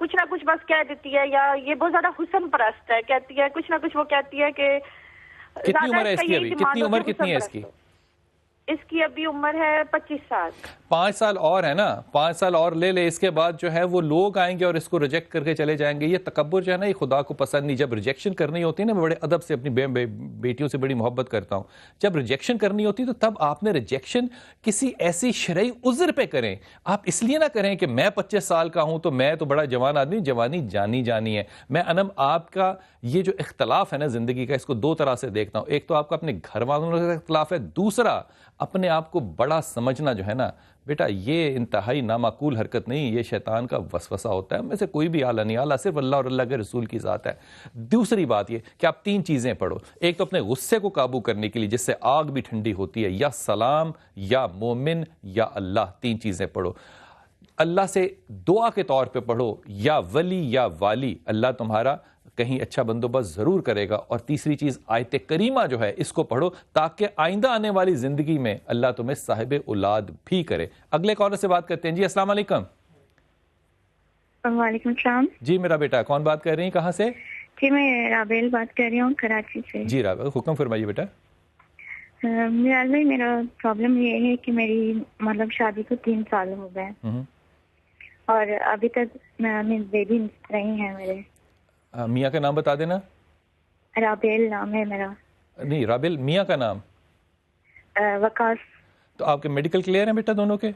کچھ نہ کچھ بس کہہ دیتی ہے, یا یہ بہت زیادہ حسن پرست ہے, کہتی ہے کچھ نہ کچھ وہ کہتی ہے کہ کتنی عمر ہے اس کی ابھی؟ کتنی عمر کتنی ہے اس کی؟ اس کی ابھی عمر ہے 25 سال. 5 سال اور ہے نا, 5 سال اور لے لے, اس کے بعد جو ہے وہ لوگ آئیں گے اور اس کو ریجیکٹ کر کے چلے جائیں گے. یہ تکبر جو ہے نا, یہ خدا کو پسند نہیں. جب ریجیکشن کرنی ہوتی ہے نا, میں بڑے ادب سے اپنی بیٹیوں سے بڑی محبت کرتا ہوں, جب ریجیکشن کرنی ہوتی ہے تو تب آپ نے ریجیکشن کسی ایسی شرعی عذر پہ کریں. آپ اس لیے نہ کریں کہ میں 25 سال کا ہوں تو میں تو بڑا جوان آدمی, جوانی جانی جانی ہے. میں انم آپ کا یہ جو اختلاف ہے نا زندگی کا, اس کو 2 طرح سے دیکھتا ہوں. ایک تو آپ کا اپنے گھر والوں کا اختلاف ہے, دوسرا اپنے آپ کو بڑا سمجھنا جو ہے نا بیٹا, یہ انتہائی نامعقول حرکت نہیں, یہ شیطان کا وسوسہ ہوتا ہے. میں سے کوئی بھی اعلیٰ نہیں, اعلیٰ صرف اللہ اور اللہ کے رسول کی ذات ہے. دوسری بات یہ کہ آپ 3 چیزیں پڑھو. ایک تو اپنے غصے کو قابو کرنے کے لیے, جس سے آگ بھی ٹھنڈی ہوتی ہے, یا سلام یا مومن یا اللہ, 3 چیزیں پڑھو. اللہ سے دعا کے طور پہ پڑھو, یا ولی یا والی, اللہ تمہارا کہیں اچھا بندوبست ضرور کرے گا. اور تیسری چیز آیت کریمہ جو ہے, اس کو پڑھو تاکہ آئندہ آنے والی زندگی میں اللہ تمہیں صاحب اولاد بھی کرے. اگلے کالر سے بات کرتے ہیں. جی السلام علیکم. وعلیکم السلام. جی میرا بیٹا, کون بات کر رہی ہیں, کہاں سے؟ جی میں رابیل بات کر رہی ہوں کراچی سے. جی رابیل, حکم فرمائیے بیٹا. میرال بھائی, میرا پرابلم یہ ہے کہ میری مطلب شادی کو 3 سال ہو گئے اور ابھی تک بیبی نہیں ہے میرے. میاں کا نام بتا دینا. رابیل نام ہے میرا. نہیں رابیل, میاں کا نام وقاص. تو آپ کے میڈیکل کلیئر ہیں بیٹا دونوں کے؟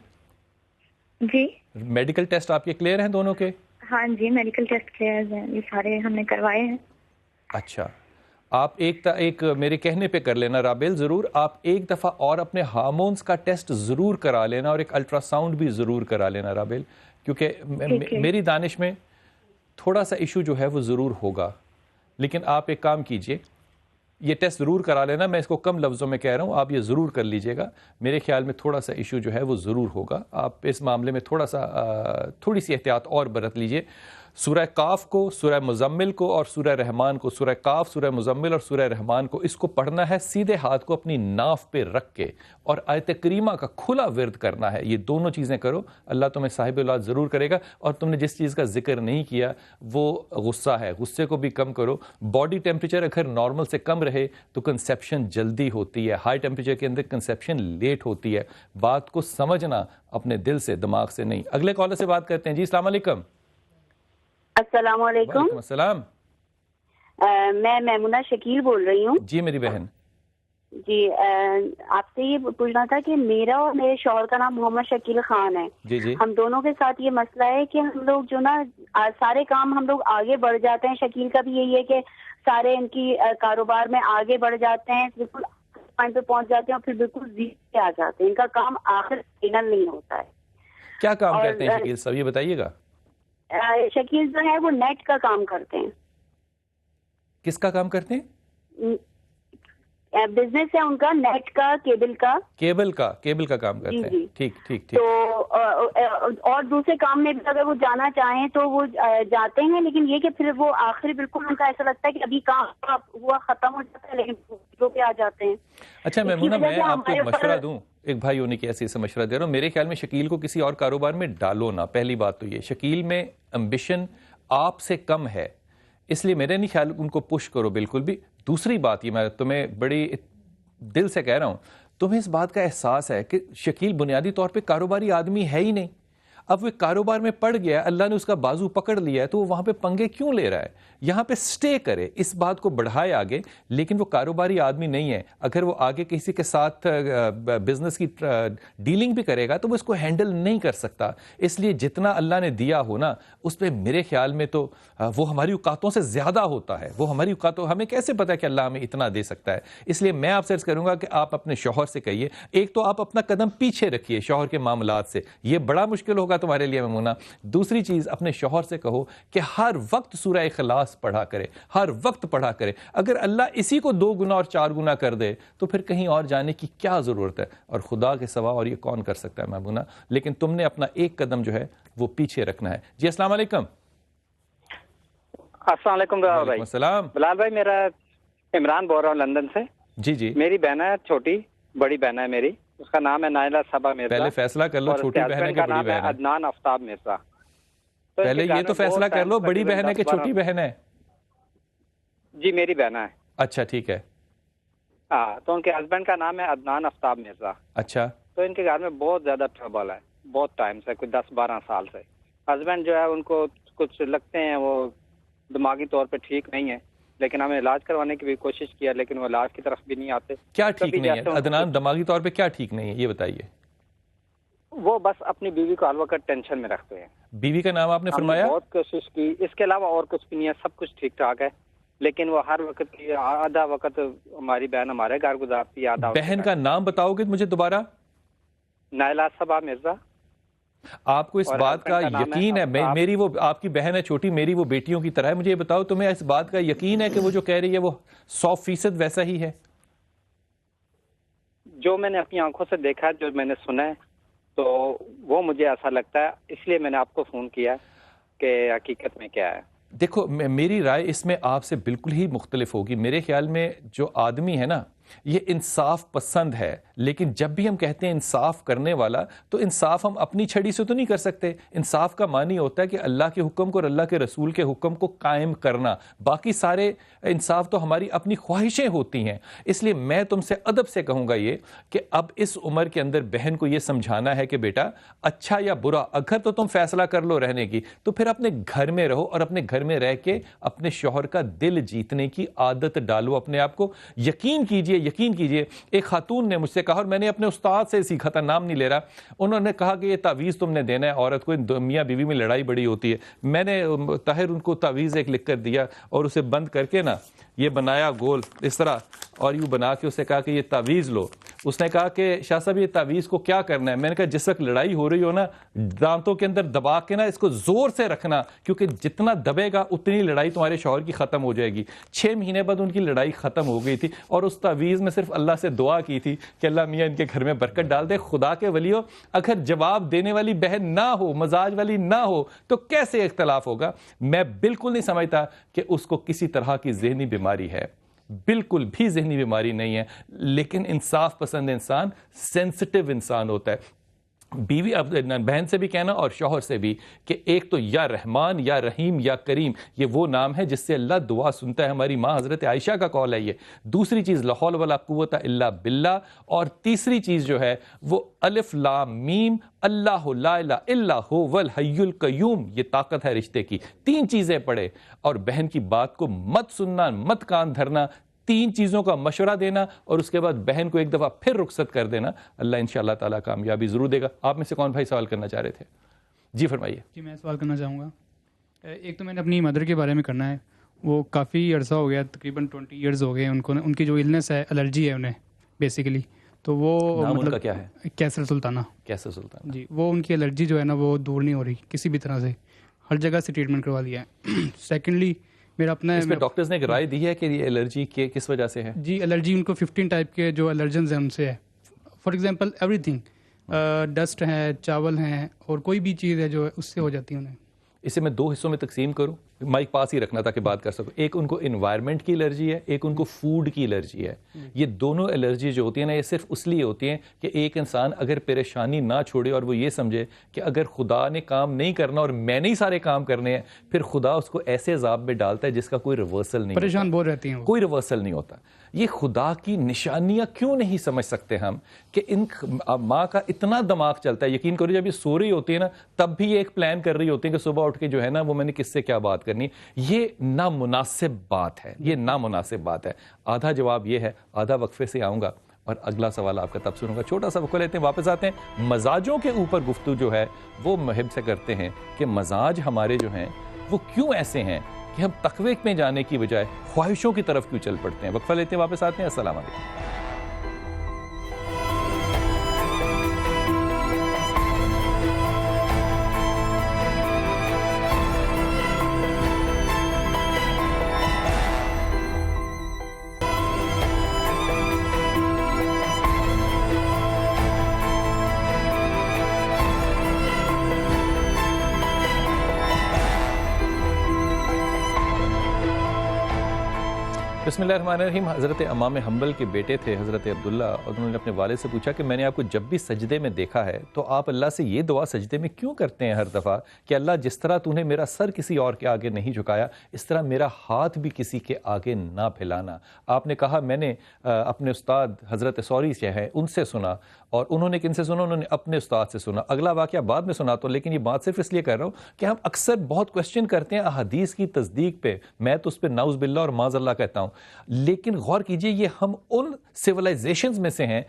جی میڈیکل ٹیسٹ آپ کے کلیئر ہیں دونوں کے؟ ہاں جی میڈیکل ٹیسٹ کلیئر ہیں, یہ سارے ہم نے کروائے ہیں. اچھا, آپ ایک میرے کہنے پہ کر لینا رابیل, ضرور آپ ایک دفعہ اور اپنے ہارمونز کا ٹیسٹ ضرور کرا لینا, اور ایک الٹرا ساؤنڈ بھی ضرور کرا لینا رابیل, کیونکہ میری دانش میں تھوڑا سا ایشو جو ہے وہ ضرور ہوگا. لیکن آپ ایک کام کیجئے, یہ ٹیسٹ ضرور کرا لینا. میں اس کو کم لفظوں میں کہہ رہا ہوں, آپ یہ ضرور کر لیجئے گا. میرے خیال میں تھوڑا سا ایشو جو ہے وہ ضرور ہوگا. آپ اس معاملے میں تھوڑی سی احتیاط اور برت لیجئے. سورہ کاف کو, سورہ مزمل کو اور سورہ رحمان کو, سورہ کاف, سورہ مزمل اور سورہ رحمان کو, اس کو پڑھنا ہے سیدھے ہاتھ کو اپنی ناف پہ رکھ کے, اور آیت کریمہ کا کھلا ورد کرنا ہے. یہ دونوں چیزیں کرو, اللہ تمہیں صاحب اولاد ضرور کرے گا. اور تم نے جس چیز کا ذکر نہیں کیا وہ غصہ ہے, غصے کو بھی کم کرو. باڈی ٹیمپریچر اگر نارمل سے کم رہے تو کنسیپشن جلدی ہوتی ہے, ہائی ٹیمپریچر کے اندر کنسیپشن لیٹ ہوتی ہے. بات کو سمجھنا اپنے دل سے, دماغ سے نہیں. اگلے کالر سے بات کرتے ہیں. جی السلام علیکم. السلام علیکم. وعلیکم السلام. میں میمونہ شکیل بول رہی ہوں. جی میری بہن. جی آپ سے یہ پوچھنا تھا کہ میرا اور میرے شوہر کا نام محمد شکیل خان ہے. جی جی. ہم دونوں کے ساتھ یہ مسئلہ ہے کہ ہم لوگ جو نا سارے کام ہم لوگ آگے بڑھ جاتے ہیں. شکیل کا بھی یہی ہے کہ سارے ان کی کاروبار میں آگے بڑھ جاتے ہیں, بالکل پوائنٹ پہ پہنچ جاتے ہیں, اور پھر بالکل زیرو پہ آ جاتے ہیں. ان کا کام آخر فائنل نہیں ہوتا ہے. کیا کام کرتے ہیں شکیل صاحب, یہ بتائیے گا. شکیل جو ہے وہ نیٹ کا کام کرتے ہیں. کس کا کام کرتے ہیں؟ بزنس ہے ان کا, نیٹ کا, کیبل کا کام کرتے ہیں. جی ٹھیک ٹھیک ٹھیک. تو اور دوسرے کام میں بھی اگر وہ جانا چاہیں تو وہ جاتے ہیں, لیکن یہ کہ پھر وہ آخری بالکل ان کا ایسا لگتا ہے کہ ابھی کام ہوا ختم ہو جاتا ہے, لیکن زیرو پہ آ جاتے ہیں. اچھا میمونہ, میں آپ کو مشورہ دوں, ایک بھائی ہونے کی ایسے مشورہ دے رہا ہوں. میرے خیال میں شکیل کو کسی اور کاروبار میں ڈالو نا. پہلی بات تو یہ, شکیل میں امبیشن آپ سے کم ہے, اس لیے میرے نہیں خیال ان کو پش کرو بالکل بھی. دوسری بات یہ میں تمہیں بڑی دل سے کہہ رہا ہوں, تمہیں اس بات کا احساس ہے کہ شکیل بنیادی طور پہ کاروباری آدمی ہے ہی نہیں. اب وہ کاروبار میں پڑ گیا, اللہ نے اس کا بازو پکڑ لیا ہے, تو وہ وہاں پہ پنگے کیوں لے رہا ہے؟ یہاں پہ سٹے کرے, اس بات کو بڑھائے آگے. لیکن وہ کاروباری آدمی نہیں ہے. اگر وہ آگے کسی کے ساتھ بزنس کی ڈیلنگ بھی کرے گا تو وہ اس کو ہینڈل نہیں کر سکتا. اس لیے جتنا اللہ نے دیا ہو نا, اس پہ میرے خیال میں تو وہ ہماری اوقاتوں سے زیادہ ہوتا ہے. وہ ہماری اوقاتوں, ہمیں کیسے پتا کہ اللہ ہمیں اتنا دے سکتا ہے؟ اس لیے میں آپ سے عرض کروں گا کہ آپ اپنے شوہر سے کہیے, ایک تو آپ اپنا قدم پیچھے رکھیے شوہر کے معاملات سے, یہ بڑا مشکل ہوگا تمہارے لیے میمونہ. دوسری چیز, اپنے شوہر سے کہو کہ ہر وقت سورہ اخلاص پڑھا کرے, ہر وقت پڑھا کرے. اگر اللہ اسی کو 2 گنا اور 4 گنا کر دے تو پھر کہیں اور جانے کی کیا ضرورت ہے؟ اور خدا کے سوا اور یہ کون کر سکتا ہے میمونہ؟ لیکن تم نے اپنا ایک قدم جو ہے وہ پیچھے رکھنا ہے. جی السلام علیکم. السلام علیکم بلال بھائی. السلام. بلال بھائی, میرا عمران بول رہا ہوں لندن سے. جی جی. میری بہن ہے چھوٹی, بڑی بہن ہے میری, اس کا نام ہے نائلہ صبا مرزا. پہلے فیصلہ کر لو, چھوٹی بہن ہے کہ بڑی بہن ہے؟ عدنان آفتاب مرزا. تو پہلے یہ تو فیصلہ کر لو بڑی بہن ہے کہ چھوٹی بہن ہے؟ جی میری بہن ہے. اچھا ٹھیک ہے. ہاں تو ان کے ہسبینڈ کا نام ہے عدنان آفتاب مرزا. اچھا. تو ان کے گھر میں بہت زیادہ ٹربل ہے, بہت ٹائم سے, کوئی 10-12 سال سے. ہسبینڈ جو ہے ان کو کچھ لگتے ہیں وہ دماغی طور پہ ٹھیک نہیں ہے, لیکن ہمیں علاج کروانے کی بھی کوشش کیا لیکن وہ علاج کی طرف بھی نہیں آتے. کیا ٹھیک نہیں ہے عدنان, دماغی طور پہ کیا ٹھیک نہیں ہے یہ بتائیے؟ وہ بس اپنی بیوی کو ہر وقت ٹینشن میں رکھتے ہیں. بیوی کا نام آپ نے فرمایا؟ بہت کوشش کی, اس کے علاوہ اور کچھ بھی نہیں ہے, سب کچھ ٹھیک ٹھاک ہے, لیکن وہ ہر وقت کی آدھا وقت ہماری بہن ہمارے گھر گزارتی ہے, آدھا. بہن کا نام بتاؤ گے مجھے دوبارہ؟ نائلہ صبا مرزا. آپ کو اس بات کا یقین ہے, میری وہ آپ کی بہن ہے چھوٹی, میری وہ بیٹیوں کی طرح ہے, مجھے یہ بتاؤ تمہیں اس بات کا یقین ہے کہ وہ جو کہہ رہی ہے وہ 100% ویسا ہی ہے؟ جو میں نے اپنی آنکھوں سے دیکھا ہے, جو میں نے سنا ہے, تو وہ مجھے ایسا لگتا ہے, اس لیے میں نے آپ کو فون کیا کہ حقیقت میں کیا ہے. دیکھو میری رائے اس میں آپ سے بالکل ہی مختلف ہوگی. میرے خیال میں جو آدمی ہے نا یہ انصاف پسند ہے, لیکن جب بھی ہم کہتے ہیں انصاف کرنے والا تو انصاف ہم اپنی چھڑی سے تو نہیں کر سکتے. انصاف کا معنی ہوتا ہے کہ اللہ کے حکم کو اور اللہ کے رسول کے حکم کو قائم کرنا. باقی سارے انصاف تو ہماری اپنی خواہشیں ہوتی ہیں. اس لیے میں تم سے ادب سے کہوں گا یہ کہ اب اس عمر کے اندر بہن کو یہ سمجھانا ہے کہ بیٹا اچھا یا برا اگر تو تم فیصلہ کر لو رہنے کی تو پھر اپنے گھر میں رہو اور اپنے گھر میں رہ کے اپنے شوہر کا دل جیتنے کی عادت ڈالو اپنے آپ کو. یقین کیجئے ایک خاتون نے مجھ سے کہا, اور میں نے اپنے استاد سے سیکھا تھا, نام نہیں لے رہا, انہوں نے کہا کہ یہ تعویذ تم نے دینا ہے عورت کو, میاں بیوی میں لڑائی بڑی ہوتی ہے. میں نے طاہر ان کو تعویذ ایک لکھ کر دیا اور اسے بند کر کے نا یہ بنایا گول اس طرح, اور یوں بنا کے اسے کہا کہ یہ تعویذ لو. اس نے کہا کہ شاہ صاحب یہ تعویذ کو کیا کرنا ہے؟ میں نے کہا جس وقت لڑائی ہو رہی ہو نا دانتوں کے اندر دبا کے نا اس کو زور سے رکھنا, کیونکہ جتنا دبے گا اتنی لڑائی تمہارے شوہر کی ختم ہو جائے گی. 6 مہینے بعد ان کی لڑائی ختم ہو گئی تھی, اور اس تعویذ میں صرف اللہ سے دعا کی تھی کہ اللہ میاں ان کے گھر میں برکت ڈال دے. خدا کے ولیو, اگر جواب دینے والی بہن نہ ہو, مزاج والی نہ ہو, تو کیسے اختلاف ہوگا؟ میں بالکل نہیں سمجھتا کہ اس کو کسی طرح کی ذہنی بیماری ہے, بالکل بھی ذہنی بیماری نہیں ہے, لیکن انصاف پسند انسان سینسٹیو انسان ہوتا ہے. بیوی بہن سے بھی کہنا اور شوہر سے بھی کہ ایک تو یا رحمان یا رحیم یا کریم, یہ وہ نام ہے جس سے اللہ دعا سنتا ہے. ہماری ماں حضرت عائشہ کا قول ہے یہ. دوسری چیز لا حول ولا قوت الا باللہ, اور تیسری چیز جو ہے وہ الف لام میم اللہ لا الہ الا هو الحی القیوم, یہ طاقت ہے رشتے کی. 3 چیزیں پڑھے اور بہن کی بات کو مت سننا, مت کان دھرنا, 3 چیزوں کا مشورہ دینا, اور اس کے بعد بہن کو ایک دفعہ پھر رخصت کر دینا. اللہ انشاءاللہ تعالیٰ کامیابی ضرور دے گا. آپ میں سے کون بھائی سوال کرنا چاہ رہے تھے؟ جی فرمائیے. جی میں سوال کرنا چاہوں گا. ایک تو میں نے اپنی مدر کے بارے میں کرنا ہے. وہ کافی عرصہ ہو گیا, تقریباً 20 ایئرز ہو گئے ان کو, ان کی جو النس ہے, الرجی ہے انہیں بیسیکلی. تو وہ نام ان کا کیا ہے؟ کیسر سلطانہ. کیسر سلطانہ. جی وہ ان کی الرجی جو ہے نا وہ دور نہیں ہو رہی کسی بھی طرح سے, ہر جگہ سے ٹریٹمنٹ کروا لیا ہے. سیکنڈلی میرا اپنا اس میں ڈاکٹرز نے ایک رائے دی ہے کہ یہ الرجی کس وجہ سے ہے؟ جی الرجی ان کو 15 ٹائپ کے جو الرجنز ہیں ان سے ہے. For example everything, dust ہے, چاول ہیں, اور کوئی بھی چیز ہے جو ہے اس سے ہو جاتی ہے انہیں. اسے میں 2 حصوں میں تقسیم کروں, مائک پاس ہی رکھنا تاکہ بات کر سکوں. ایک ان کو انوائرمنٹ کی الرجی ہے, ایک ان کو فوڈ کی الرجی ہے. یہ دونوں الرجی جو ہوتی ہیں نا یہ صرف اس لیے ہوتی ہیں کہ ایک انسان اگر پریشانی نہ چھوڑے اور وہ یہ سمجھے کہ اگر خدا نے کام نہیں کرنا اور میں نے ہی سارے کام کرنے ہیں, پھر خدا اس کو ایسے عذاب میں ڈالتا ہے جس کا کوئی ریورسل نہیں, پریشان بہت رہتی ہیں, کوئی ریورسل نہیں ہوتا. یہ خدا کی نشانیاں کیوں نہیں سمجھ سکتے ہم کہ ان ماں کا اتنا دماغ چلتا ہے. یقین کرو جب یہ سو رہی ہوتی ہے نا تب بھی یہ ایک پلان کر رہی ہوتی ہے کہ صبح اٹھ کے جو ہے نا وہ میں نے کس سے کیا بات کرنی. یہ نامناسب بات ہے, یہ نامناسب بات ہے. آدھا جواب یہ ہے, آدھا وقفے سے آؤں گا اور اگلا سوال آپ کا تب سنوں گا. چھوٹا سا وقفہ لیتے ہیں, واپس آتے ہیں. مزاجوں کے اوپر گفتگو جو ہے وہ مہم سے کرتے ہیں کہ مزاج ہمارے جو ہیں وہ کیوں ایسے ہیں کہ ہم تقوی میں جانے کی بجائے خواہشوں کی طرف کیوں چل پڑتے ہیں. وقفہ لیتے ہیں, واپس آتے ہیں. السلام علیکم. بسم اللہ الرحمن الرحیم. حضرت امام حنبل کے بیٹے تھے حضرت عبداللہ, اور انہوں نے اپنے والد سے پوچھا کہ میں نے آپ کو جب بھی سجدے میں دیکھا ہے تو آپ اللہ سے یہ دعا سجدے میں کیوں کرتے ہیں ہر دفعہ کہ اللہ جس طرح تو نے میرا سر کسی اور کے آگے نہیں جھکایا اس طرح میرا ہاتھ بھی کسی کے آگے نہ پھیلانا. آپ نے کہا میں نے اپنے استاد حضرت ثوری سے ہیں ان سے سنا, اور انہوں نے کن سے سنا؟ انہوں نے اپنے استاد سے سنا. اگلا واقعہ بعد میں سناتا ہوں, لیکن یہ بات صرف اس لیے کر رہا ہوں کہ ہم اکثر بہت کویسچن کرتے ہیں احادیث کی تصدیق پہ. میں تو اس پہ نعوذ باللہ اور معاذ اللہ کہتا ہوں, لیکن غور کیجئے یہ ہم ان سیولائزیشنز میں سے ہیں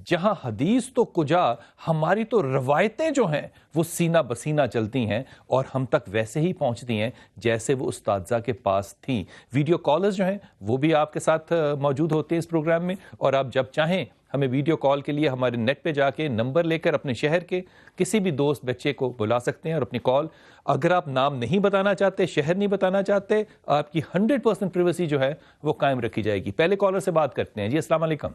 جہاں حدیث تو کجا, ہماری تو روایتیں جو ہیں وہ سینہ بسینہ چلتی ہیں اور ہم تک ویسے ہی پہنچتی ہیں جیسے وہ استاذہ کے پاس تھیں. ویڈیو کالرز جو ہیں وہ بھی آپ کے ساتھ موجود ہوتے ہیں اس پروگرام میں, اور آپ جب چاہیں ہمیں ویڈیو کال کے لیے ہمارے نیٹ پہ جا کے نمبر لے کر اپنے شہر کے کسی بھی دوست بچے کو بلا سکتے ہیں اور اپنی کال, اگر آپ نام نہیں بتانا چاہتے, شہر نہیں بتانا چاہتے, آپ کی 100% پریویسی جو ہے وہ قائم رکھی جائے گی. پہلے کالر سے بات کرتے ہیں. جی السلام علیکم.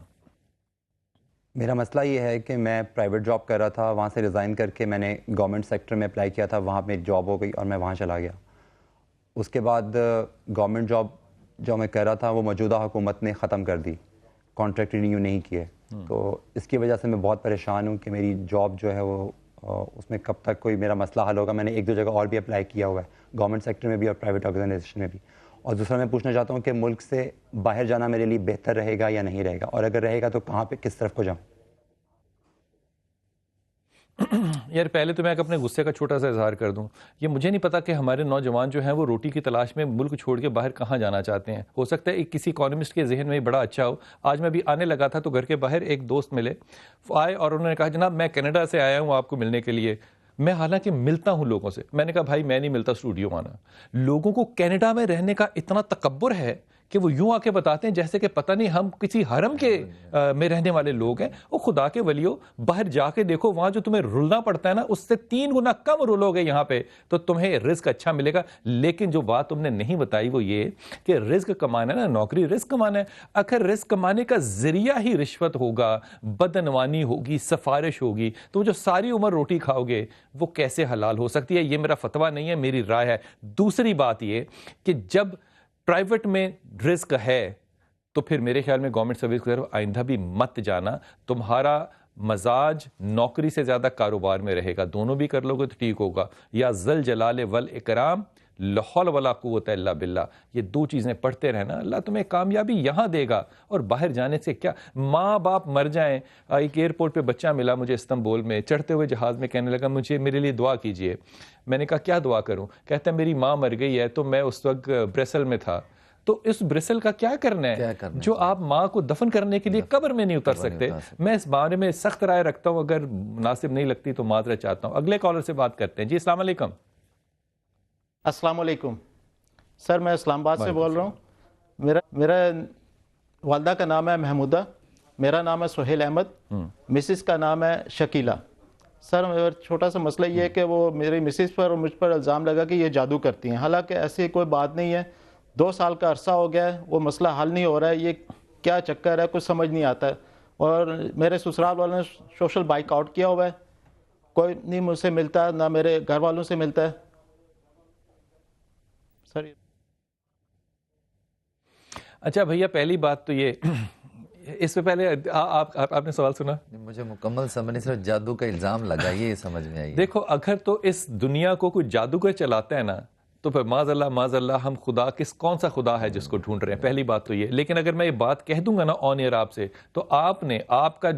میرا مسئلہ یہ ہے کہ میں پرائیویٹ جاب کر رہا تھا, وہاں سے ریزائن کر کے میں نے گورنمنٹ سیکٹر میں اپلائی کیا تھا, وہاں پہ ایک جاب ہو گئی اور میں وہاں چلا گیا. اس کے بعد گورنمنٹ جاب جو میں کر رہا تھا وہ موجودہ حکومت نے ختم کر دی, کانٹریکٹ رینیو نہیں کیے. تو اس کی وجہ سے میں بہت پریشان ہوں کہ میری جاب جو ہے وہ اس میں کب تک کوئی میرا مسئلہ حل ہوگا. میں نے 1-2 جگہ اور بھی اپلائی کیا ہوا ہے, گورنمنٹ سیکٹر میں بھی اور پرائیویٹ آرگنائزیشن میں بھی. اور دوسرا میں پوچھنا چاہتا ہوں کہ ملک سے باہر جانا میرے لیے بہتر رہے گا یا نہیں رہے گا, اور اگر رہے گا تو کہاں پہ کس طرف کو جاؤں؟ یار پہلے تو میں اپنے غصے کا چھوٹا سا اظہار کر دوں, یہ مجھے نہیں پتا کہ ہمارے نوجوان جو ہیں وہ روٹی کی تلاش میں ملک چھوڑ کے باہر کہاں جانا چاہتے ہیں. ہو سکتا ہے ایک کسی اکانومسٹ کے ذہن میں بڑا اچھا ہو. آج میں بھی آنے لگا تھا تو گھر کے باہر ایک دوست ملے, آئے اور انہوں نے کہا جناب میں کینیڈا سے آیا ہوں آپ کو ملنے کے لیے. میں حالانکہ ملتا ہوں لوگوں سے, میں نے کہا بھائی میں نہیں ملتا اسٹوڈیو آنا. لوگوں کو کینیڈا میں رہنے کا اتنا تکبر ہے کہ وہ یوں آ کے بتاتے ہیں جیسے کہ پتہ نہیں ہم کسی حرم کے میں رہنے والے لوگ ہیں. وہ خدا کے ولیو, باہر جا کے دیکھو, وہاں جو تمہیں رلنا پڑتا ہے نا اس سے 3 گنا کم رلو گے یہاں پہ تو تمہیں رزق اچھا ملے گا. لیکن جو بات تم نے نہیں بتائی وہ یہ کہ رزق کمانا ہے نا, نوکری رزق کمانا ہے. اگر رزق کمانے کا ذریعہ ہی رشوت ہوگا, بدعنوانی ہوگی, سفارش ہوگی, تو جو ساری عمر روٹی کھاؤ گے وہ کیسے حلال ہو سکتی ہے؟ یہ میرا فتویٰ نہیں ہے, میری رائے ہے. دوسری بات یہ کہ جب پرائیویٹ میں رزق ہے تو پھر میرے خیال میں گورنمنٹ سروس کی طرف آئندہ بھی مت جانا. تمہارا مزاج نوکری سے زیادہ کاروبار میں رہے گا, دونوں بھی کر لو گے تو ٹھیک ہوگا. یا ذل جلال والاکرام, لا حول ولا قوت الا باللہ, یہ 2 چیزیں پڑھتے رہنا, اللہ تمہیں کامیابی یہاں دے گا. اور باہر جانے سے کیا, ماں باپ مر جائیں. ایک ایئرپورٹ پہ بچہ ملا مجھے استنبول میں, چڑھتے ہوئے جہاز میں کہنے لگا مجھے میرے لیے دعا کیجئے. میں نے کہا کیا دعا کروں؟ کہتا ہے میری ماں مر گئی ہے تو میں اس وقت برسل میں تھا. تو اس برسل کا کیا کرنا ہے جو آپ ماں کو دفن کرنے کے لیے قبر میں نہیں اتر سکتے؟ میں اس بارے میں سخت رائے رکھتا ہوں, اگر مناسب نہیں لگتی تو معذرت چاہتا ہوں. اگلے کالر سے بات کرتے ہیں. جی السلام علیکم. السلام علیکم سر, میں اسلام آباد سے بول رہا ہوں. میرا والدہ کا نام ہے محمودہ, میرا نام ہے سہیل احمد, مسز کا نام ہے شکیلہ. سر میرا چھوٹا سا مسئلہ یہ ہے کہ وہ میری مسز پر اور مجھ پر الزام لگا کہ یہ جادو کرتی ہیں, حالانکہ ایسی کوئی بات نہیں ہے. 2 سال کا عرصہ ہو گیا ہے, وہ مسئلہ حل نہیں ہو رہا ہے. یہ کیا چکر ہے, کچھ سمجھ نہیں آتا ہے. اور میرے سسرال والوں نے سوشل بائک آؤٹ کیا ہوا ہے, کوئی نہیں مجھ سے ملتا, نہ میرے گھر والوں سے ملتا ہے. سر اچھا بھیا, پہلی بات تو یہ, اس سے پہلے آپ نے سوال سنا؟ مجھے مکمل سمجھ نہیں, صرف جادو کا الزام لگا, یہ سمجھ میں آئی. دیکھو اگر تو اس دنیا کو کوئی جادوگر چلاتا ہے نا تو پھر معاذ اللہ ہم خدا کون سا خدا ہے جس کو ڈھونڈ رہے ہیں؟ پہلی بات تو یہ. لیکن اگر میں یہ بات کہہ دوں گا نا آن ایئر آپ سے, تو آپ کا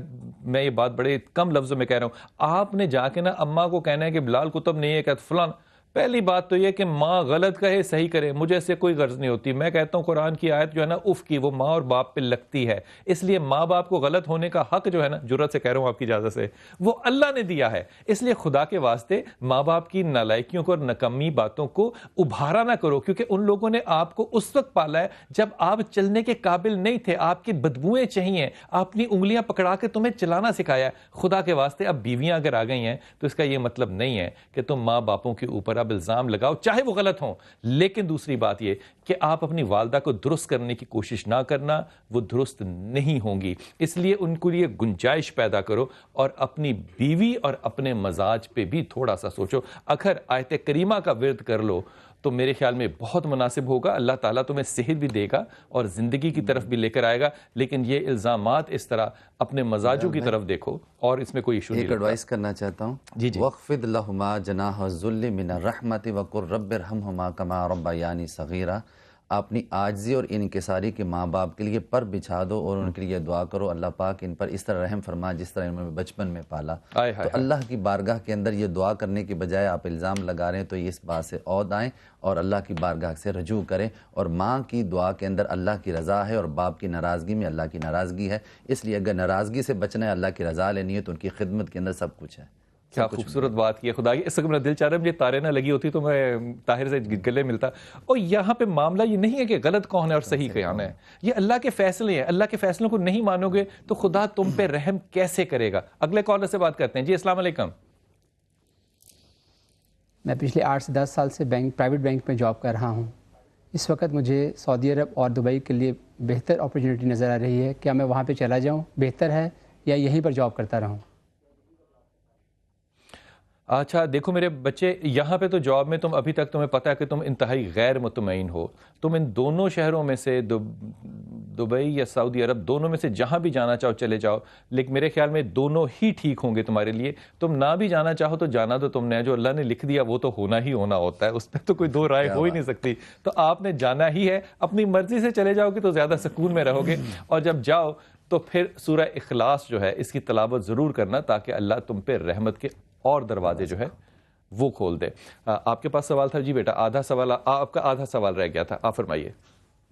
میں یہ بات بڑے کم لفظوں میں کہہ رہا ہوں, آپ نے جا کے نا اماں کو کہنا ہے کہ بلال کتب نہیں ہے کہ فلان. پہلی بات تو یہ کہ ماں غلط کہے صحیح کرے, مجھے اس سے کوئی غرض نہیں ہوتی. میں کہتا ہوں قرآن کی آیت جو ہے نا اف کی, وہ ماں اور باپ پہ لگتی ہے. اس لیے ماں باپ کو غلط ہونے کا حق جو ہے نا, جرات سے کہہ رہا ہوں آپ کی اجازت سے, وہ اللہ نے دیا ہے. اس لیے خدا کے واسطے ماں باپ کی نالائکیوں کو اور نکمی باتوں کو ابھارا نہ کرو, کیونکہ ان لوگوں نے آپ کو اس وقت پالا ہے جب آپ چلنے کے قابل نہیں تھے, آپ کی بدبوئیں چاہیے, اپنی انگلیاں پکڑا کے تمہیں چلانا سکھایا. خدا کے واسطے اب بیویاں اگر آ گئی ہیں تو اس کا یہ مطلب نہیں ہے کہ تم ماں باپوں کے اوپر اب الزام لگاؤ, چاہے وہ غلط ہوں. لیکن دوسری بات یہ کہ آپ اپنی والدہ کو درست کرنے کی کوشش نہ کرنا, وہ درست نہیں ہوں گی. اس لیے ان کو لیے گنجائش پیدا کرو اور اپنی بیوی اور اپنے مزاج پہ بھی تھوڑا سا سوچو. اگر آیت کریمہ کا ورد کر لو تو میرے خیال میں بہت مناسب ہوگا. اللہ تعالیٰ تمہیں صحت بھی دے گا اور زندگی کی طرف بھی لے کر آئے گا, لیکن یہ الزامات اس طرح اپنے مزاجوں کی طرف دیکھو اور اس میں کوئی ایشو نہیں. ایک ایڈوائس کرنا چاہتا ہوں. جی جی. وَخْفِضْ لَهُمَا جَنَاحَ الذُّلِّ مِنَ الرَّحْمَةِ وَقُلْ رَبِّ ارْحَمْهُمَا كَمَا رَبَّيَانِي صَغِيرًا. اپنی عاجزی اور انکساری کے ماں باپ کے لیے پر بچھا دو اور ان کے لیے دعا کرو اللہ پاک ان پر اس طرح رحم فرما جس طرح انہوں نے بچپن میں پالا. تو اللہ کی بارگاہ کے اندر یہ دعا کرنے کے بجائے آپ الزام لگا رہے ہیں, تو یہ اس بات سے عہد آئیں اور اللہ کی بارگاہ سے رجوع کریں. اور ماں کی دعا کے اندر اللہ کی رضا ہے اور باپ کی ناراضگی میں اللہ کی ناراضگی ہے, اس لیے اگر ناراضگی سے بچنا ہے, اللہ کی رضا لینی ہے, تو ان کی خدمت کے اندر سب کچھ ہے. کیا خوبصورت بات کی ہے خدا کی. اس وقت میرا دل چاہ رہا ہے مجھے تارے نہ لگی ہوتی تو میں طاہر سے گلے ملتا. اور یہاں پہ معاملہ یہ نہیں ہے کہ غلط کون ہے اور صحیح کون ہے, یہ اللہ کے فیصلے ہیں. اللہ کے فیصلوں کو نہیں مانو گے تو خدا تم پہ رحم کیسے کرے گا. اگلے کالر سے بات کرتے ہیں. جی السلام علیکم. میں پچھلے 8 سے 10 سال سے پرائیویٹ بینک میں جاب کر رہا ہوں. اس وقت مجھے سعودی عرب اور دبئی کے لیے بہتر اپرچونیٹی نظر آ رہی ہے. کیا میں وہاں پہ چلا جاؤں بہتر ہے یا یہیں پر جاب کرتا رہوں؟ اچھا دیکھو میرے بچے, یہاں پہ تو جاب میں تم ابھی تک تمہیں پتہ ہے کہ تم انتہائی غیر مطمئن ہو. تم ان دونوں شہروں میں سے دبئی یا سعودی عرب دونوں میں سے جہاں بھی جانا چاہو چلے جاؤ, لیکن میرے خیال میں دونوں ہی ٹھیک ہوں گے تمہارے لیے. تم نہ بھی جانا چاہو تو جانا تو تم نے, جو اللہ نے لکھ دیا وہ تو ہونا ہی ہونا ہوتا ہے, اس پہ تو کوئی دو رائے ہو ہی نہیں سکتی. تو آپ نے جانا ہی ہے. اپنی مرضی سے چلے جاؤ گے تو زیادہ سکون میں رہو گے, اور جب جاؤ تو پھر سورہ اخلاص جو ہے اس کی تلاوت ضرور کرنا تاکہ اللہ تم پہ رحمت کے اور دروازے جو ہے وہ کھول دے. آپ کے پاس سوال تھا. جی بیٹا آدھا سوال, آپ کا آدھا سوال رہ گیا تھا, آپ فرمائیے.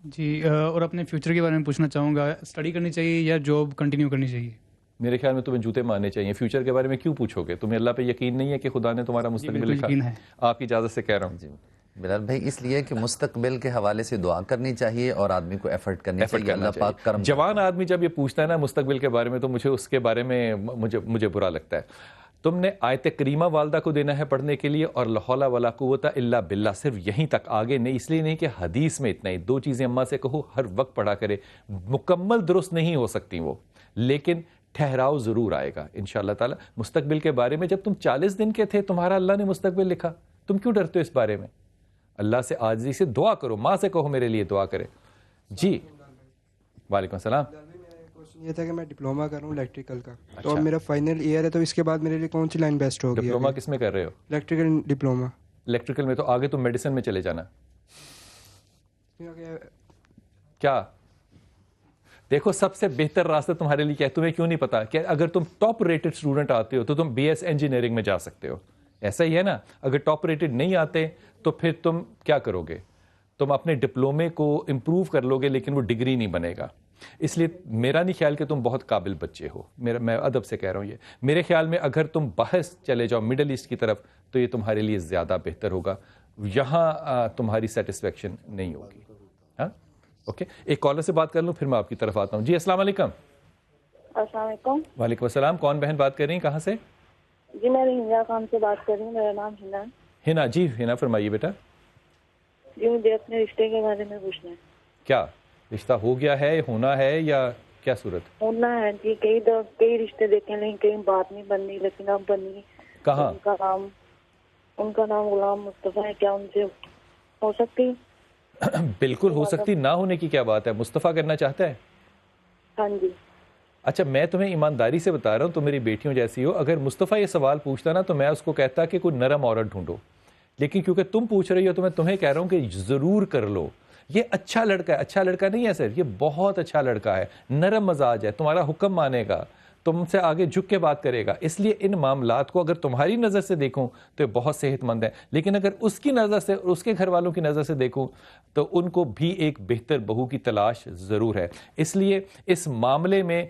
جی اور اپنے فیوچر کے بارے میں پوچھنا چاہوں گا, اسٹڈی کرنی چاہیے یا جاب کنٹینیو کرنی چاہیے؟ میرے خیال میں تمہیں جوتے مارنے چاہیے. فیوچر کے بارے میں کیوں پوچھو گے؟ تمہیں اللہ پہ یقین نہیں ہے کہ خدا نے تمہارا مستقبل لکھا؟ آپ کی اجازت سے کہہ رہا ہوں. جی بلال بھائی, اس لیے کہ مستقبل کے حوالے سے دعا کرنی چاہیے اور آدمی کو ایفرٹ کرنی چاہیے. اللہ پاک کرم. جوان آدمی جب یہ پوچھتا ہے نا مستقبل کے بارے میں تو مجھے اس کے بارے میں مجھے برا لگتا ہے. تم نے آیت کریمہ والدہ کو دینا ہے پڑھنے کے لیے, اور لا حول ولا قوت الا باللہ صرف یہیں تک, آگے نہیں. اس لیے نہیں کہ حدیث میں اتنا ہی 2 چیزیں اماں سے کہو ہر وقت پڑھا کرے. مکمل درست نہیں ہو سکتی وہ, لیکن ٹھہراؤ ضرور آئے گا انشاءاللہ تعالی. مستقبل کے بارے میں جب تم 40 دن کے تھے تمہارا اللہ نے مستقبل لکھا, تم کیوں ڈرتے ہو اس بارے میں؟ اللہ سے عاجزی سے دعا کرو, ماں سے کہو میرے لیے دعا کرے. جی وعلیکم السلام. یہ تھا کہ میں ڈپلوما کر رہا ہوں الیکٹریکل کا, تو اب میرا فائنل ایئر ہے, تو اس کے بعد میرے لیے کون سی لائن بیسٹ ہوگی؟ ڈپلوما کس میں کر رہے ہو؟ Electrical diploma. الیکٹریکل میں تو آگے تم میڈیسن میں چلے جانا. کیا دیکھو سب سے بہتر راستہ تمہارے لیے کیا ہے تمہیں کیوں نہیں پتا کہ اگر تم ٹاپ ریٹڈ اسٹوڈنٹ آتے ہو تو تم BS انجینئرنگ میں جا سکتے ہو. ایسا ہی ہے نا. اگر ٹاپ ریٹڈ نہیں آتے تو پھر تم کیا کرو گے؟ تم اپنے ڈپلومے کو امپروو کر لو گے, لیکن وہ ڈگری نہیں بنے گا. اس لیے میرا نہیں خیال کہ تم بہت قابل بچے ہو, میں ادب سے کہہ رہا ہوں. یہ میرے خیال میں اگر تم باہر چلے جاؤ مڈل ایسٹ کی طرف تو یہ تمہارے لیے زیادہ بہتر ہوگا. یہاں تمہاری سیٹسفیکشن نہیں ہوگی. ہاں اوکے, ایک کالر سے بات کر لوں پھر میں آپ کی طرف آتا ہوں. جی السلام علیکم. السلام علیکم. وعلیکم السلام. کون بہن بات کر رہی ہیں, کہاں سے؟ جی میں ہنا خان سے بات کر رہی ہوں. میرا نام ہنا ہے. ہنا, جی ہنا فرمائیے بیٹا. جی مجھے اپنے رشتے کے بارے میں پوچھنا ہے. کیا رشتہ ہو گیا ہے, ہونا ہے, یا کیا صورت؟ ہونا ہے جی. کئی رشتے دیکھے لیکن کہیں بات نہیں بنی, لیکن اب بنی. کہاں؟ ان کا نام غلام مصطفیٰ ہے. کیا ان سے ہو سکتی؟ بالکل ہو سکتی. نہ ہونے کی کیا بات ہے. مصطفیٰ کرنا چاہتا ہے؟ ہاں جی. اچھا میں تمہیں ایمانداری سے بتا رہا ہوں, تم میری بیٹیوں جیسی ہو. اگر مصطفیٰ یہ سوال پوچھتا نا تو میں اس کو کہتا کہ کوئی نرم عورت ڈھونڈو, لیکن کیونکہ تم پوچھ رہی ہو تو میں تمہیں کہہ رہا ہوں کہ ضرور کر لو. یہ اچھا لڑکا ہے. اچھا لڑکا نہیں ہے سر, یہ بہت اچھا لڑکا ہے, نرم مزاج ہے, تمہارا حکم مانے گا, تم سے آگے جھک کے بات کرے گا. اس لیے ان معاملات کو اگر تمہاری نظر سے دیکھوں تو یہ بہت صحت مند ہے, لیکن اگر اس کی نظر سے اور اس کے گھر والوں کی نظر سے دیکھوں تو ان کو بھی ایک بہتر بہو کی تلاش ضرور ہے. اس لیے اس معاملے میں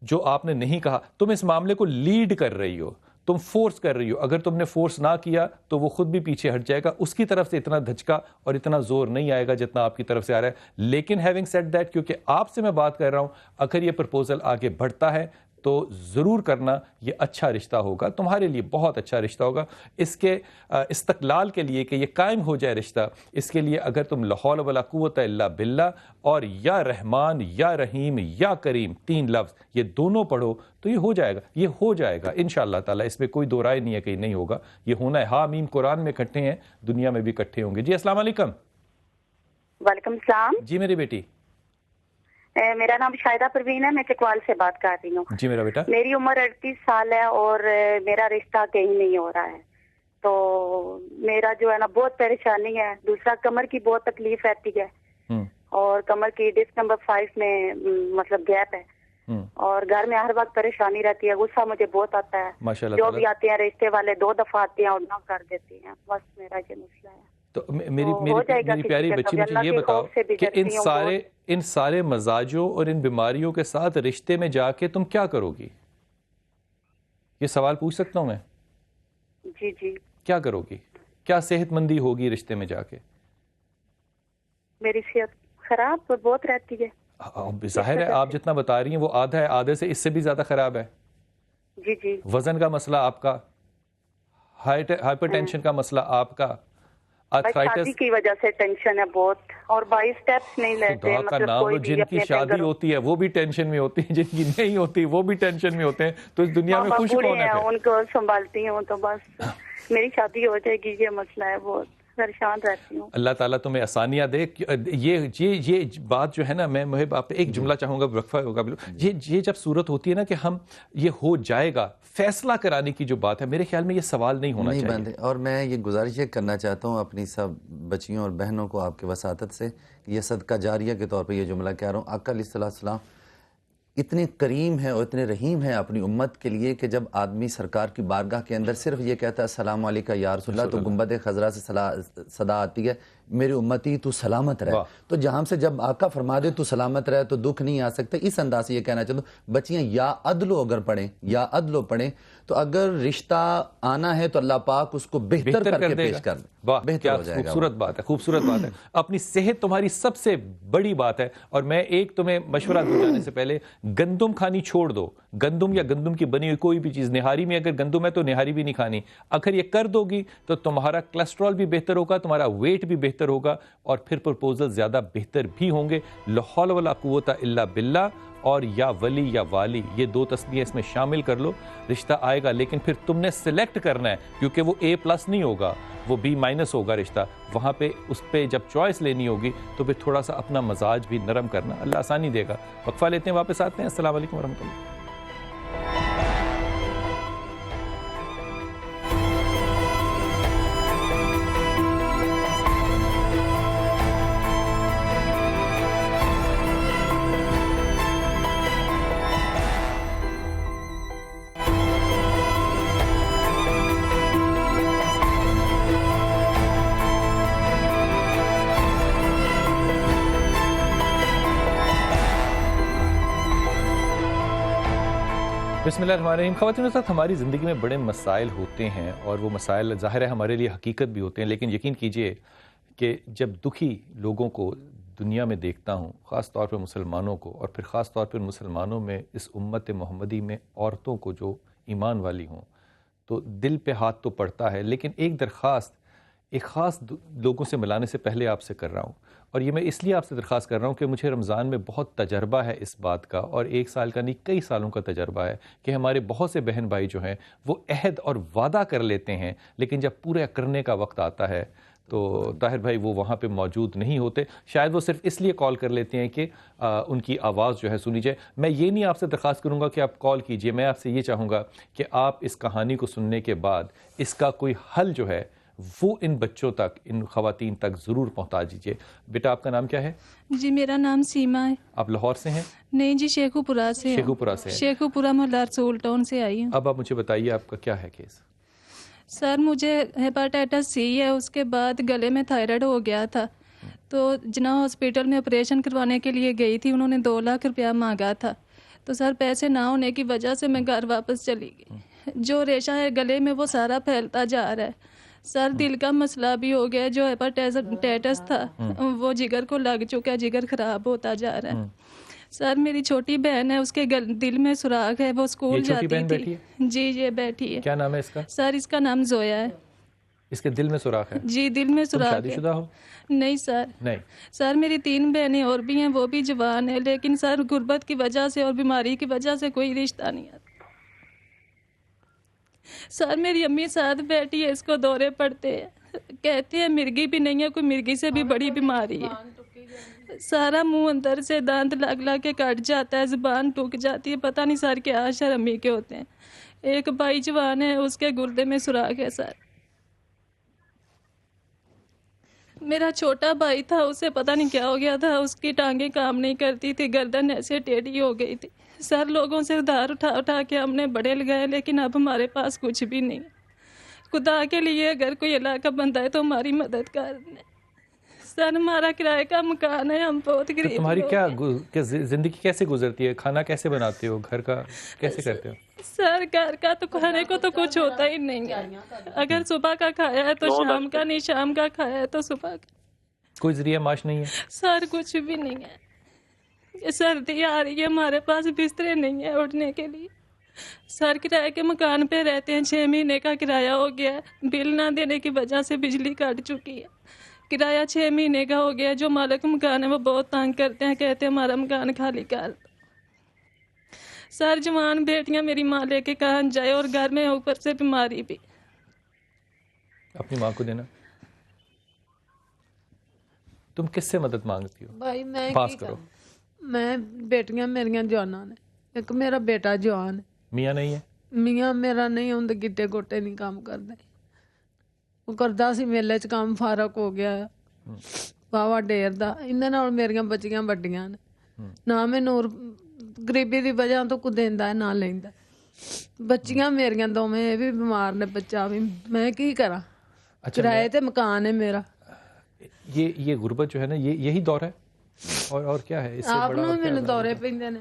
جو آپ نے نہیں کہا, تم اس معاملے کو لیڈ کر رہی ہو, تم فورس کر رہی ہو. اگر تم نے فورس نہ کیا تو وہ خود بھی پیچھے ہٹ جائے گا. اس کی طرف سے اتنا دھچکا اور اتنا زور نہیں آئے گا جتنا آپ کی طرف سے آ رہا ہے. لیکن ہیونگ سیڈ دیٹ, کیونکہ آپ سے میں بات کر رہا ہوں, اگر یہ پرپوزل آگے بڑھتا ہے تو ضرور کرنا. یہ اچھا رشتہ ہوگا, تمہارے لیے بہت اچھا رشتہ ہوگا. اس کے استقلال کے لیے کہ یہ قائم ہو جائے رشتہ, اس کے لیے اگر تم لا حول ولا قوت الا باللہ اور یا رحمان یا رحیم یا کریم 3 لفظ یہ دونوں پڑھو تو یہ ہو جائے گا, یہ ہو جائے گا انشاءاللہ تعالیٰ. اس میں کوئی دو رائے نہیں ہے کہ نہیں ہوگا, یہ ہونا ہے. ہاں میم قرآن میں اکٹھے ہیں, دنیا میں بھی اکٹھے ہوں گے. جی السلام علیکم. وعلیکم السلام. جی میری بیٹی. میرا نام شاہدہ پروین ہے, میں چکوال سے بات کر رہی ہوں. جی میرا بیٹا. میری عمر 38 سال ہے اور میرا رشتہ کہیں نہیں ہو رہا ہے. تو میرا جو ہے نا بہت پریشانی ہے. دوسرا کمر کی بہت تکلیف رہتی ہے اور کمر کی ڈسک نمبر 5 میں مطلب گیپ ہے, اور گھر میں ہر وقت پریشانی رہتی ہے. غصہ مجھے بہت آتا ہے, جو بھی آتے ہیں رشتے والے 2 دفعہ آتے ہیں اور نہ کر دیتے ہیں. بس میرا یہ مسئلہ ہے. تو میری پیاری بچی مجھے یہ بتاؤ کہ ان سارے مزاجوں اور ان بیماریوں کے ساتھ رشتے میں جا کے تم کیا کرو گی؟ یہ سوال پوچھ سکتا ہوں میں؟ جی جی. کیا کرو گی؟ کیا صحت مندی ہوگی رشتے میں جا کے؟ میری صحت خراب بہت رہتی ہے. ظاہر ہے آپ جتنا بتا رہی ہیں وہ آدھا ہے, آدھے سے اس سے بھی زیادہ خراب ہے. جی جی. وزن کا مسئلہ آپ کا, ہائپر ٹینشن کا مسئلہ آپ کا, شادی کی وجہ سے ٹینشن ہے بہت, اور 22 سٹیپس نہیں لیتے. خدا کا نام, جن کی شادی ہوتی ہے وہ بھی ٹینشن میں ہوتی ہے, جن کی نہیں ہوتی وہ بھی ٹینشن میں ہوتے ہیں. تو اس دنیا میں خوش کون ہے؟ ان کو سنبھالتی ہوں تو بس میری شادی ہو جائے گی, یہ مسئلہ ہے. بہت پریشان رہتی ہوں. اللہ تعالیٰ تمہیں آسانیاں دے. یہ بات جو ہے نا, میں محب آپ ایک جملہ چاہوں گا, وقفہ ہوگا. یہ جب صورت ہوتی ہے نا کہ ہم یہ ہو جائے گا, فیصلہ کرانے کی جو بات ہے, میرے خیال میں یہ سوال نہیں ہونا چاہیے. اور میں یہ گزارش یہ کرنا چاہتا ہوں اپنی سب بچیوں اور بہنوں کو آپ کے وساطت سے, یہ صدقہ جاریہ کے طور پہ یہ جملہ کہہ رہا ہوں. آقا علیہ السلام اتنے کریم ہے اور اتنے رحیم ہے اپنی امت کے لیے کہ جب آدمی سرکار کی بارگاہ کے اندر صرف یہ کہتا ہے السلام علیکہ یا رسول اللہ, تو گنبد خضرا سے صدا آتی ہے میری امتی تو سلامت رہے. تو جہاں سے جب آقا فرما دے تو سلامت رہے تو دکھ نہیں آ سکتا. اس انداز سے یہ کہنا چاہتا ہوں بچیاں یا عدلو اگر پڑھیں, یا عدلو پڑھیں, تو اگر رشتہ آنا ہے تو اللہ پاک اس کو بہتر کر کے پیش کر دے. بہتر ہو جائے گا. خوبصورت بات ہے, خوبصورت بات ہے. اپنی صحت تمہاری سب سے بڑی بات ہے. اور میں ایک تمہیں مشورہ دوں جانے سے پہلے, گندم کھانی چھوڑ دو. گندم یا گندم کی بنی ہوئی کوئی بھی چیز, نہاری میں اگر گندم ہے تو نہاری بھی نہیں کھانی. اگر یہ کر دو گی تو تمہارا کولیسٹرول بھی بہتر ہوگا, تمہارا ویٹ بھی بہتر ہوگا, اور پھر پرپوزل زیادہ بہتر بھی ہوں گے. لا حول ولا قوت الا باللہ اور یا ولی یا والی, یہ 2 تسبیحیں اس میں شامل کر لو, رشتہ آئے گا. لیکن پھر تم نے سلیکٹ کرنا ہے, کیونکہ وہ A+ نہیں ہوگا, وہ B- ہوگا رشتہ. وہاں پہ اس پہ جب چوائس لینی ہوگی تو پھر تھوڑا سا اپنا مزاج بھی نرم کرنا, اللہ آسانی دے گا. وقفہ لیتے ہیں, واپس آتے ہیں. السلام علیکم ورحمۃ اللہ. بسم اللہ الرحمن الرحیم. خواتین و حضرات, ہماری زندگی میں بڑے مسائل ہوتے ہیں, اور وہ مسائل ظاہر ہے ہمارے لیے حقیقت بھی ہوتے ہیں. لیکن یقین کیجئے کہ جب دکھی لوگوں کو دنیا میں دیکھتا ہوں, خاص طور پر مسلمانوں کو, اور پھر خاص طور پر مسلمانوں میں اس امت محمدی میں عورتوں کو جو ایمان والی ہوں, تو دل پہ ہاتھ تو پڑتا ہے. لیکن ایک درخواست ایک خاص لوگوں سے ملانے سے پہلے آپ سے کر رہا ہوں, اور یہ میں اس لیے آپ سے درخواست کر رہا ہوں کہ مجھے رمضان میں بہت تجربہ ہے اس بات کا, اور 1 سال کا نہیں کئی سالوں کا تجربہ ہے کہ ہمارے بہت سے بہن بھائی جو ہیں وہ عہد اور وعدہ کر لیتے ہیں, لیکن جب پورے کرنے کا وقت آتا ہے تو طاہر بھائی وہ وہاں پہ موجود نہیں ہوتے. شاید وہ صرف اس لیے کال کر لیتے ہیں کہ ان کی آواز جو ہے سنی جائے. میں یہ نہیں آپ سے درخواست کروں گا کہ آپ کال کیجئے, میں آپ سے یہ چاہوں گا کہ آپ اس کہانی کو سننے کے بعد اس کا کوئی حل جو ہے وہ ان بچوں تک, ان خواتین تک ضرور پہنچا دیجیے. بیٹا آپ کا نام کیا ہے؟ جی میرا نام سیما ہے. آپ لاہور سے ہیں؟ نہیں جی, شیخو پورہ سے. شیخو پورہ سے. شیخو پورہ محلہ رسول ٹاؤن سے آئی ہوں. اب آپ مجھے بتائیے آپ کا کیا ہے کیس؟ سر مجھے ہیپاٹائٹس سی ہے, اس کے بعد گلے میں تھائرائڈ ہو گیا تھا, تو جنا ہاسپٹل میں آپریشن کروانے کے لیے گئی تھی, انہوں نے 2 لاکھ روپیہ مانگا تھا. تو سر پیسے نہ ہونے کی وجہ سے میں گھر واپس چلی گئی. جو ریشہ ہے گلے میں وہ سارا پھیلتا جا رہا ہے. سر دل کا مسئلہ بھی ہو گیا, جو ہیپاٹائٹس تھا وہ جگر کو لگ چکا ہے, جگر خراب ہوتا جا رہا ہے. سر میری چھوٹی بہن ہے, اس کے دل میں سراخ ہے, وہ اسکول جاتی تھی. جی یہ بیٹھی ہے. کیا نام ہے اس کا؟ سر اس کا نام زویا ہے. اس کے دل میں سوراخ ہے؟ جی دل میں سوراخ ہے. شادی شدہ ہو؟ نہیں سر. نہیں سر میری 3 بہنیں اور بھی ہیں, وہ بھی جوان ہیں, لیکن سر غربت کی وجہ سے اور بیماری کی وجہ سے کوئی رشتہ نہیں آتا. سر میری امی ساتھ بیٹھی ہے, اس کو دورے پڑتے ہیں, کہتے ہیں مرگی بھی نہیں ہے, کوئی مرگی سے بھی بڑی بیماری ہے. سارا منہ اندر سے دانت لگ لگ کے کٹ جاتا ہے, زبان ٹوک جاتی ہے, پتہ نہیں سر کیا اشر امی کے ہوتے ہیں. ایک بھائی جوان ہے, اس کے گردے میں سوراخ ہے سر. میرا چھوٹا بھائی تھا, اسے پتہ نہیں کیا ہو گیا تھا, اس کی ٹانگیں کام نہیں کرتی تھی, گردن ایسے ٹیڑھی ہو گئی تھی. سر لوگوں سے ادھار اٹھا اٹھا کے ہم نے بڑے لگائے, لیکن اب ہمارے پاس کچھ بھی نہیں. خدا کے لیے اگر کوئی اللہ کا بندہ ہے تو ہماری مدد کر دیں. سر ہمارا کرائے کا مکان ہے, ہم بہت غریب. تمہاری کیا زندگی کیسے گزرتی ہے؟ کھانا کیسے بناتے ہو؟ گھر کا کیسے کرتے ہو؟ سر گھر کا تو کھانے کو تو کچھ ہوتا ہی نہیں ہے. اگر صبح کا کھایا ہے تو شام کا نہیں, شام کا کھایا ہے تو صبح کا. کوئی ذریعہ معاش نہیں ہے؟ سر کچھ بھی نہیں ہے. سردی آ رہی ہے, ہمارے پاس بسترے نہیں ہے اٹھنے کے لیے. سر کرائے کے مکان پہ رہتے ہیں, 6 مہینے کا کرایہ ہو گیا ہے. بل نہ دینے کی وجہ سے بجلی کٹ چکی ہے. کرایہ 6 مہینے کا ہو گیا ہے. جو مالک مکان ہے وہ بہت تنگ کرتے ہیں, کہتے ہیں ہمارا مکان خالی کر. سر جوان بیٹیاں میری ماں لے کے کہاں جائے, اور گھر میں اوپر سے بیماری بھی. اپنی ماں کو دینا. تم کس سے مدد مانگتی ہو؟ بھائی میں پاس کرو. میں بیٹیاں میریاں جوانا نے, ایک میرا بیٹا جوان ہے. میاں نہیں ہے؟ میاں میرا نہیں, ہوں گٹے گوٹے نہیں کام کرتے. وہ کردا سی میلے چ کام, فارغ ہو گیا واوا ڈیر دا. انہاں نال میریاں بچیاں وڈیاں نے, نہ مینوں غریبی دی وجہ تو کوئی دیندا ہے نہ لیندا. بچیاں میریاں دوویں, اے بھی بیمار نے, بچہ بھی. میں کی کراں؟ کرائے تے مکان ہے میرا. یہ غربت جو ہے نا, یہی دور ہے اور کیا ہے اس سے آپ بڑا؟ نوں مینوں دورے پیندے نے,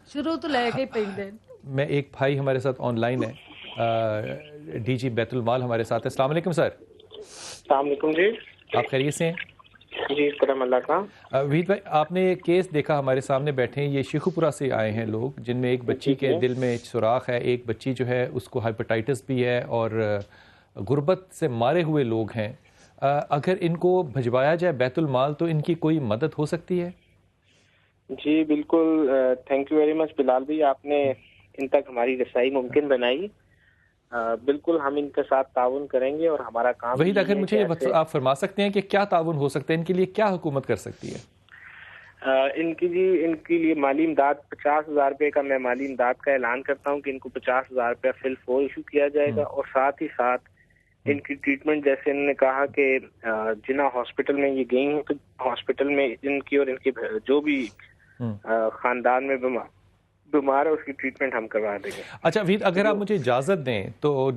شروع تو لے کے پیندے. میں ایک بھائی ہمارے ساتھ آن لائن ہے, ڈی جی بیت المال ہمارے ساتھ ہے. السلام علیکم سر. السلام علیکم جی. آپ خیریت سے ہیں؟ جی کرم اللہ کا. وحید بھائی, آپ نے ایک کیس دیکھا ہمارے سامنے بیٹھے ہیں, یہ شیخوپورہ سے آئے ہیں لوگ, جن میں ایک بچی کے دل میں سوراخ ہے, ایک بچی جو ہے اس کو ہیپاٹائٹس بھی ہے, اور غربت سے مارے ہوئے لوگ ہیں. اگر ان کو بھجوایا جائے بیت المال تو ان کی کوئی مدد ہو سکتی ہے؟ جی بالکل, تھینک یو ویری مچ بلال بھائی, آپ نے ان تک ہماری رسائی ممکن بنائی. بالکل ہم ان کے ساتھ تعاون کریں گے, اور ہمارا کام وحید اگر مجھے آپ فرما سکتے ہیں کہ کیا تعاون ہو سکتا ہے, ان کے لیے کیا حکومت کر سکتی ہے؟ ان کے لیے مالی امداد 50,000 روپے کا میں مالی امداد کا اعلان کرتا ہوں کہ ان کو 50,000 روپیہ فی الفور ایشو کیا جائے گا. اور ساتھ ہی ساتھ ان کی ٹریٹمنٹ, جیسے انہوں نے کہا کہ جنا ہاسپٹل میں یہ گئی ہیں, تو ہاسپٹل میں ان کی اور ان کے جو بھی خاندان میں بیمار ہے اس کی ٹریٹمنٹ ہم کروا دیں گے. اچھا وحید, اگر آپ مجھے اجازت دیں تو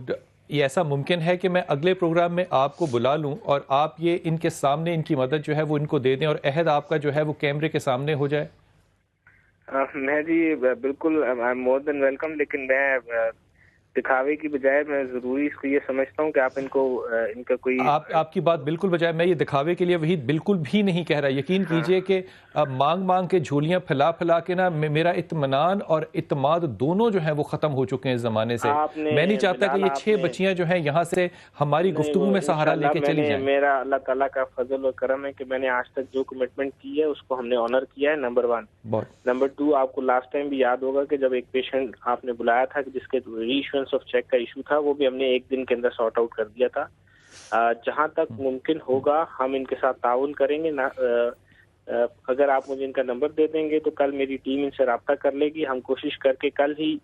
یہ ایسا ممکن ہے کہ میں اگلے پروگرام میں آپ کو بلا لوں اور آپ یہ ان کے سامنے ان کی مدد جو ہے وہ ان کو دے دیں, اور عہد آپ کا جو ہے وہ کیمرے کے سامنے ہو جائے؟ میں جی بالکل مور دین ویلکم, لیکن میں دکھاوے کی بجائے میں ضروری اس کو یہ سمجھتا ہوں کہ آپ ان کو ان کا کوئی آپ کی بات بالکل بجائے, میں یہ دکھاوے کے لیے وحید بالکل بھی نہیں کہہ رہا. یقین کیجئے کہ مانگ مانگ کے جھولیاں پھیلا پھیلا کے نا میرا اطمینان اور اعتماد دونوں جو ہیں وہ ختم ہو چکے ہیں اس زمانے سے. میں نہیں چاہتا کہ یہ 6 بچیاں جو ہیں یہاں سے ہماری گفتگو میں سہارا لے کے چلی جائیں. میرا اللہ تعالیٰ کا فضل و کرم ہے کہ میں نے آج تک جو کمٹمنٹ کی ہے اس کو ہم نے آنر کیا ہے, نمبر 1. نمبر 2, آپ کو لاسٹ ٹائم بھی یاد ہوگا کہ جب ایک پیشنٹ آپ نے بلایا تھا کہ جس کے ری ایشوئنس آف چیک کا ایشو تھا, وہ بھی ہم نے 1 دن کے اندر سارٹ آؤٹ کر دیا تھا. جہاں تک ممکن ہوگا ہم ان کے ساتھ تعاون کریں گے. اگر آپ مجھے ان کا نمبر دے دیں گے تو کل میری ٹیم ان سے رابطہ کر لے گی. ہم کوشش کر کے کل ہی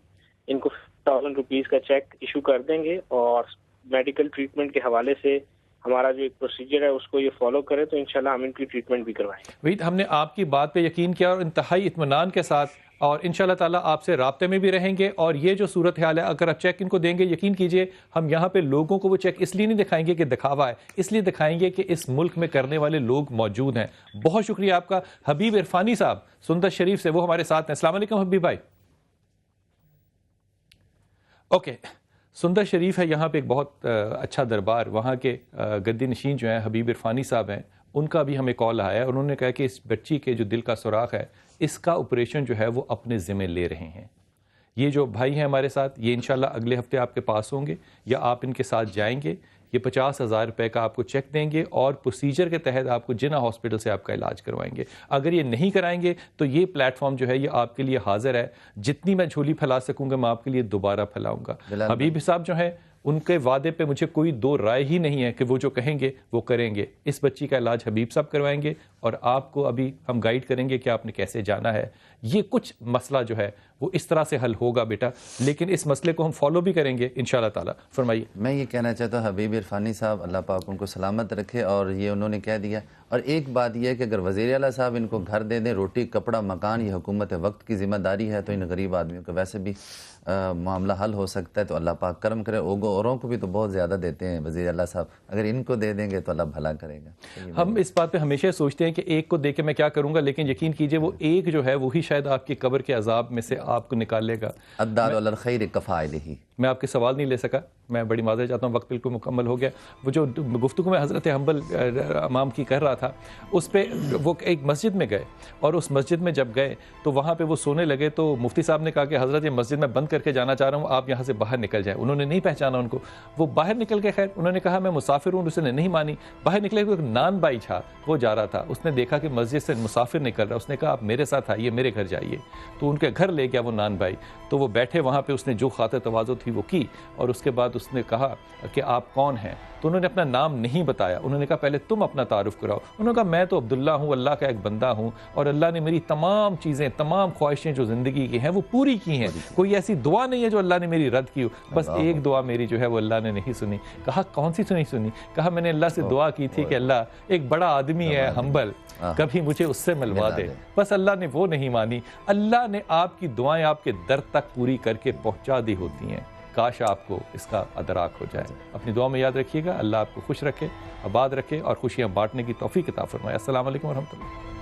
ان کو 1,000 روپیز کا چیک ایشو کر دیں گے, اور میڈیکل ٹریٹمنٹ کے حوالے سے ہمارا جو ایک پروسیجر ہے اس کو یہ فالو کرے تو انشاءاللہ ہم ان کی ٹریٹمنٹ بھی کروائیں گے. وحید, ہم نے آپ کی بات پہ یقین کیا اور انتہائی اطمینان کے ساتھ, اور انشاءاللہ تعالیٰ آپ سے رابطے میں بھی رہیں گے. اور یہ جو صورتحال ہے, اگر آپ چیک ان کو دیں گے, یقین کیجئے ہم یہاں پہ لوگوں کو وہ چیک اس لیے نہیں دکھائیں گے کہ دکھاوا ہے, اس لیے دکھائیں گے کہ اس ملک میں کرنے والے لوگ موجود ہیں. بہت شکریہ آپ کا. حبیب عرفانی صاحب سندر شریف سے, وہ ہمارے ساتھ ہیں. السلام علیکم حبیب بھائی. اوکے, سندر شریف ہے یہاں پہ ایک بہت اچھا دربار, وہاں کے گدی نشین جو ہیں حبیب عرفانی صاحب ہیں, ان کا بھی ہمیں کال آیا ہے. انہوں نے کہا کہ اس بچی کے جو دل کا سوراخ ہے اس کا آپریشن جو ہے وہ اپنے ذمہ لے رہے ہیں. یہ جو بھائی ہیں ہمارے ساتھ، یہ انشاءاللہ اگلے ہفتے آپ کے پاس ہوں گے یا آپ ان کے ساتھ جائیں گے. یہ 50,000 روپے کا آپ کو چیک دیں گے اور پروسیجر کے تحت آپ کو جنا ہاسپٹل سے آپ کا علاج کروائیں گے. اگر یہ نہیں کرائیں گے تو یہ پلیٹ فارم جو ہے یہ آپ کے لیے حاضر ہے. جتنی میں جھولی پھیلا سکوں گا میں آپ کے لیے دوبارہ پھیلاؤں گا. حبیب صاحب جو ہیں ان کے وعدے پہ مجھے کوئی دو رائے ہی نہیں ہے کہ وہ جو کہیں گے وہ کریں گے. اس بچی کا علاج حبیب صاحب کروائیں گے اور آپ کو ابھی ہم گائیڈ کریں گے کہ آپ نے کیسے جانا ہے. یہ کچھ مسئلہ جو ہے وہ اس طرح سے حل ہوگا بیٹا، لیکن اس مسئلے کو ہم فالو بھی کریں گے انشاءاللہ تعالیٰ. فرمائیے. میں یہ کہنا چاہتا ہوں حبیب عرفانی صاحب اللہ پاک ان کو سلامت رکھے، اور یہ انہوں نے کہہ دیا. اور ایک بات یہ ہے کہ اگر وزیر اعلیٰ صاحب ان کو گھر دے دیں، روٹی کپڑا مکان، یہ حکومت وقت کی ذمہ داری ہے، تو ان غریب آدمیوں کا ویسے بھی معاملہ حل ہو سکتا ہے. تو اللہ پاک کرم کرے. اوروں کو بھی تو بہت زیادہ دیتے ہیں وزیر اعلیٰ صاحب، اگر ان کو دے دیں گے تو اللہ بھلا کرے گا. ہم اس بات پہ ہمیشہ سوچتے ہیں کہ ایک کو دے کے میں کیا کروں گا، لیکن یقین کیجئے وہ ایک جو ہے وہی شاید آپ کی قبر کے عذاب میں سے آپ کو نکالے گا. الدال علی الخیر کفاعلہ. میں آپ کے سوال نہیں لے سکا، میں بڑی معذرت چاہتا ہوں، وقت بالکل مکمل ہو گیا. وہ جو گفتگو میں حضرت حنبل امام کی کر رہا تھا اس پہ، وہ ایک مسجد میں گئے اور اس مسجد میں جب گئے تو وہاں پہ وہ سونے لگے. تو مفتی صاحب نے کہا کہ حضرت یہ مسجد میں بند کر کے جانا چاہ رہا ہوں، آپ یہاں سے باہر نکل جائیں. انہوں نے نہیں پہچانا ان کو. وہ باہر نکل کے خیر انہوں نے کہا میں مسافر ہوں، اس نے نہیں مانی. باہر نکلے تو ایک نان بائی تھا وہ جا رہا تھا، اس نے دیکھا کہ مسجد سے مسافر نکل رہا، اس نے کہا آپ میرے ساتھ آئیے، میرے گھر جائیے. تو ان کے گھر لے گیا وہ نان بھائی. تو وہ بیٹھے وہاں پہ، اس نے جو خاطر تواضع تھی وہ کی اور اس کے بعد اس نے کہا کہ آپ کون ہیں. تو انہوں نے اپنا نام نہیں بتایا. انہوں نے کہا پہلے تم اپنا تعارف کراؤ. انہوں نے کہا میں تو عبداللہ ہوں، اللہ کا ایک بندہ ہوں، اور اللہ نے میری تمام چیزیں، تمام خواہشیں جو زندگی کی ہیں وہ پوری کی ہیں. کوئی ایسی دعا نہیں ہے جو اللہ نے میری رد کی ہو. بس ایک دعا میری جو ہے وہ اللہ نے نہیں سنی. کہا کون سی نہیں سنی؟ کہا میں نے اللہ سے دعا کی تھی کہ اللہ ایک بڑا آدمی ہے حنبل، کبھی مجھے اس سے ملوا دے. بس اللہ نے وہ نہیں مانی. اللہ نے آپ کی دعائیں آپ کے در تک پوری کر کے پہنچا دی ہوتی ہیں. کاش آپ کو اس کا ادراک ہو جائے. اپنی دعا میں یاد رکھیے گا. اللہ آپ کو خوش رکھے، آباد رکھے اور خوشیاں بانٹنے کی توفیق عطا فرمائے. السلام علیکم ورحمۃ اللہ.